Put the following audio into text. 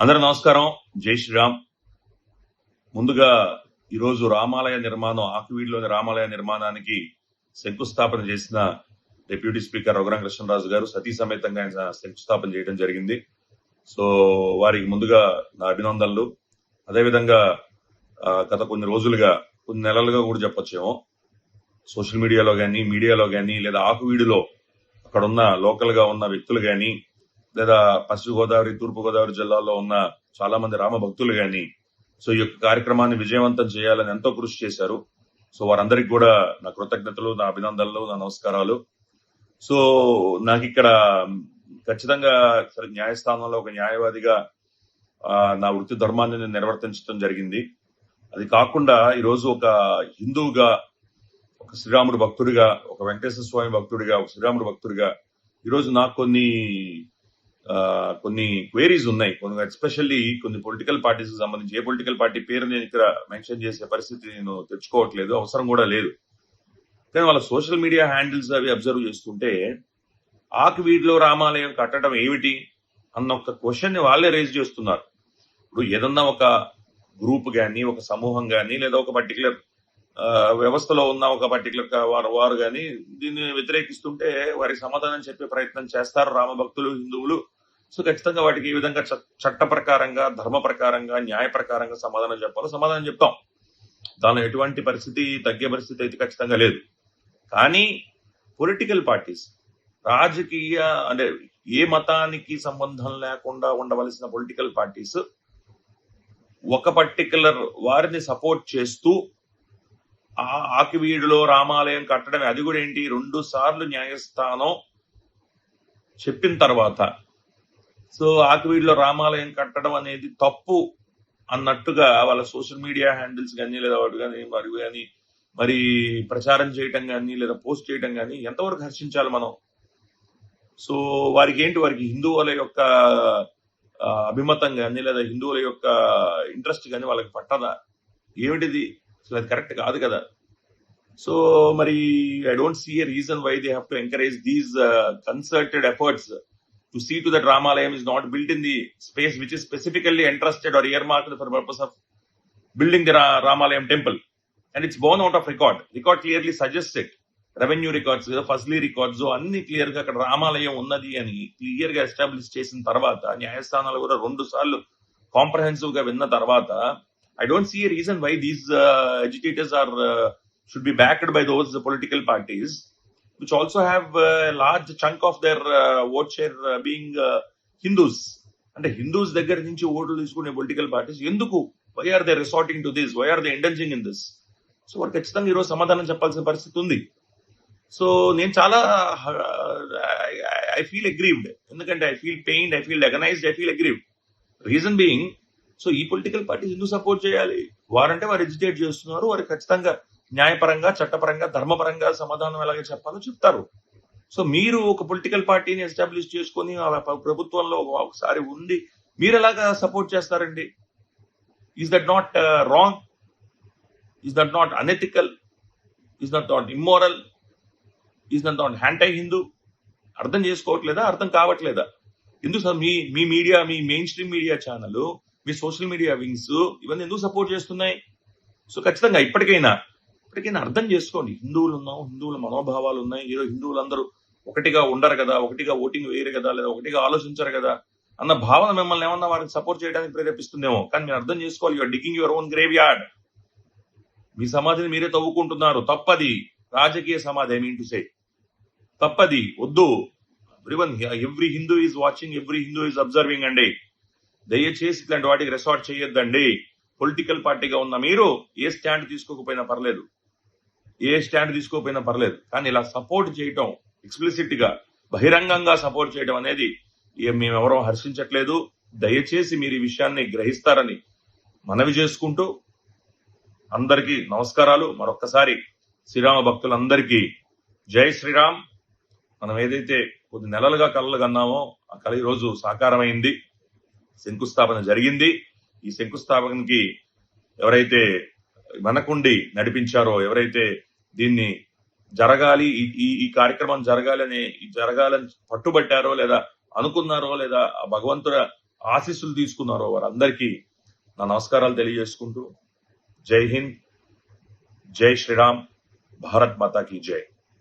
అందరూ నమస్కారం. జై శ్రీరామ్. ముందుగా ఈరోజు రామాలయ నిర్మాణం, ఆకివీడులోని రామాలయ నిర్మాణానికి శంకుస్థాపన చేసిన డిప్యూటీ స్పీకర్ రఘురామ కృష్ణరాజు గారు సతీ సమేతంగా ఆయన శంకుస్థాపన చేయడం జరిగింది. సో వారికి ముందుగా నా అభినందనలు. అదేవిధంగా గత కొన్ని రోజులుగా, కొన్ని నెలలుగా కూడా చెప్పొచ్చేమో, సోషల్ మీడియాలో కానీ, మీడియాలో కానీ, లేదా ఆకువీడులో అక్కడ ఉన్న లోకల్ గా ఉన్న వ్యక్తులు కానీ, లేదా పశ్చిమ గోదావరి, తూర్పు గోదావరి జిల్లాల్లో ఉన్న చాలా మంది రామ భక్తులు కానీ సో ఈ యొక్క కార్యక్రమాన్ని విజయవంతం చేయాలని ఎంతో కృషి చేశారు. సో వారందరికి కూడా నా కృతజ్ఞతలు, నా అభినందనలు, నా నమస్కారాలు. సో నాకు ఇక్కడ ఖచ్చితంగా న్యాయస్థానంలో ఒక న్యాయవాదిగా నా వృత్తి ధర్మాన్ని నేను నిర్వర్తించడం జరిగింది. అది కాకుండా ఈరోజు ఒక హిందువుగా, ఒక శ్రీరాముడు భక్తుడిగా, ఒక వెంకటేశ్వర స్వామి భక్తుడిగా, ఒక శ్రీరాముడు భక్తుడిగా ఈరోజు నాకు కొన్ని క్వేరీస్ ఉన్నాయి. ఎస్పెషల్లీ కొన్ని పొలిటికల్ పార్టీస్ కి సంబంధించి, ఏ పొలిటికల్ పార్టీ పేరు నేను ఇక్కడ మెన్షన్ చేసే పరిస్థితి నేను తెచ్చుకోవట్లేదు, అవసరం కూడా లేదు. కానీ వాళ్ళ సోషల్ మీడియా హ్యాండిల్స్ అవి అబ్జర్వ్ చేస్తుంటే ఆకివీడులో రామాలయం కట్టడం ఏమిటి అన్న ఒక క్వశ్చన్ ని వాళ్ళే రేజ్ చేస్తున్నారు. ఇప్పుడు ఏదన్నా ఒక గ్రూప్ గానీ, ఒక సమూహం గానీ, లేదా ఒక పర్టికులర్ వ్యవస్థలో ఉన్న ఒక పర్టికులర్ వారు కానీ దీన్ని వ్యతిరేకిస్తుంటే వారికి సమాధానం చెప్పే ప్రయత్నం చేస్తారు రామభక్తులు, హిందువులు. సో ఖచ్చితంగా వాటికి ఈ విధంగా చట్ట ప్రకారంగా, ధర్మ ప్రకారంగా, న్యాయ ప్రకారంగా సమాధానం చెప్పాలో సమాధానం చెప్తాం. దానిలో ఎటువంటి పరిస్థితి తగ్గే పరిస్థితి అయితే ఖచ్చితంగా లేదు. కానీ పొలిటికల్ పార్టీస్, రాజకీయ అంటే ఏ మతానికి సంబంధం లేకుండా ఉండవలసిన పొలిటికల్ పార్టీస్ ఒక పర్టికులర్ వారిని సపోర్ట్ చేస్తూ ఆకివీడులో రామాలయం కట్టడమే, అది కూడా ఏంటి, 2 సార్లు న్యాయస్థానం చెప్పిన తర్వాత సో ఆకివీడులో రామాలయం కట్టడం అనేది తప్పు అన్నట్టుగా వాళ్ళ సోషల్ మీడియా హ్యాండిల్స్ కానీ, లేదా వాటి కానీ మరి ప్రచారం చేయటం కానీ, లేదా పోస్ట్ చేయటం కానీ ఎంతవరకు హర్షించాలి మనం? సో వారికి హిందువుల యొక్క అభిమతం కానీ, లేదా హిందువుల యొక్క ఇంట్రెస్ట్ కానీ వాళ్ళకి పట్టదా? ఏమిటిది? అసలు అది కరెక్ట్ కాదు కదా. సో మరి I don't see a reason why they have to encourage these concerted efforts to see to that Ramalayam is not built in the space which is specifically entrusted or earmarked for the purpose of building the Ramalayam temple. And it's born out of record. Record clearly suggests it. Revenue records, firstly records అన్ని clear గా అక్కడ రామాలయం ఉన్నది అని clear గా establish చేసిన తర్వాత, న్యాయస్థానాలు కూడా 2 సార్లు కాంప్రహెన్సివ్ గా విన్న తర్వాత, I don't see a reason why these educators should be backed by those political parties which also have a large chunk of their vote share being Hindus. అంటే హిందూస్ దగ్గర నుంచి ఓట్లు తీసుకునే పొలిటికల్ పార్టీస్ ఎందుకు, why are they resorting to this, why are they indulging in this? So వారు ఖచ్చితంగా ఈరోజు సమాధానం చెప్పాల్సిన పరిస్థితి ఉంది. సో నేను చాలా ఐ ఫీల్ అగ్రీవ్డ్, ఎందుకంటే I feel pained, I feel అగనైజ్డ్, I feel aggrieved. Reason being, so ఈ పొలిటికల్ పార్టీస్ ఎందుకు సపోర్ట్ చేయాలి? వారంటే వారు ఎడ్యుకేట్ చేస్తున్నారు, వారు ఖచ్చితంగా న్యాయపరంగా, చట్టపరంగా, ధర్మపరంగా సమాధానం ఎలాగ చెప్పాలో చెప్తారు. సో మీరు ఒక పొలిటికల్ పార్టీని ఎస్టాబ్లిష్ చేసుకుని ప్రభుత్వంలో ఒకసారి ఉండి మీరు ఎలాగా సపోర్ట్ చేస్తారండి? Is that not wrong? Is that not unethical? Is that not immoral? Is that not anti Hindu? అర్థం చేసుకోవట్లేదా? అర్థం కావట్లేదా? ఎందుకు సార్ మీ మీడియా, మీ మెయిన్ స్ట్రీమ్ మీడియా ఛానల్, మీ సోషల్ మీడియా వింగ్స్ ఇవన్నీ ఎందుకు సపోర్ట్ చేస్తున్నాయి? సో ఖచ్చితంగా ఇప్పటికైనా అర్థం చేసుకోండి. హిందువులు ఉన్నాం, హిందువుల మనోభావాలు ఉన్నాయి. ఈరోజు హిందువులందరూ ఒకటిగా ఉండరు కదా, ఒకటిగా ఓటింగ్ వేయరు కదా, లేదా ఒకటిగా ఆలోచించరు కదా అన్న భావన మిమ్మల్ని ఏమన్నా వారికి సపోర్ట్ చేయడానికి ప్రేరేపిస్తుందేమో. కానీ మీరు అర్థం చేసుకోవాలి, you're digging your own graveyard. మీ సమాధిని మీరే తవ్వుకుంటున్నారు. తప్పది. రాజకీయ సమాధి, ఐ మీన్ టు సే, తప్పది, వద్దు. Every Hindu is watching, every Hindu is observing అండి. దయచేసి ఇట్లాంటి వాటికి రిసార్ట్ చేయొద్దండి. పొలిటికల్ పార్టీగా ఉన్న మీరు ఏ స్టాండ్ తీసుకోకపోయినా పర్లేదు, కానీ ఇలా సపోర్ట్ చేయటం, ఎక్స్ప్లిసిట్ గా బహిరంగంగా సపోర్ట్ చేయడం అనేది మేమెవరూ హర్షించట్లేదు. దయచేసి మీరు ఈ విషయాన్ని గ్రహిస్తారని మనవి చేసుకుంటూ అందరికీ నమస్కారాలు. మరొక్కసారి శ్రీరామ భక్తులందరికీ జై శ్రీరామ్. మనం ఏదైతే కొద్ది నెలలుగా కలలు కన్నామో ఆ కళ ఈరోజు సాకారమైంది, శంకుస్థాపన జరిగింది. ఈ శంకుస్థాపనకి ఎవరైతే మనకుండి నడిపించారో, ఎవరైతే దీన్ని జరగాలి, ఈ కార్యక్రమం జరగాలని పట్టుబట్టారో లేదా అనుకున్నారో లేదా ఆ భగవంతుల ఆశీస్సులు తీసుకున్నారో వారందరికీ నా నమస్కారాలు తెలియజేసుకుంటూ జై హింద్, జై శ్రీరామ్, భారత్ మాతా కీ జై.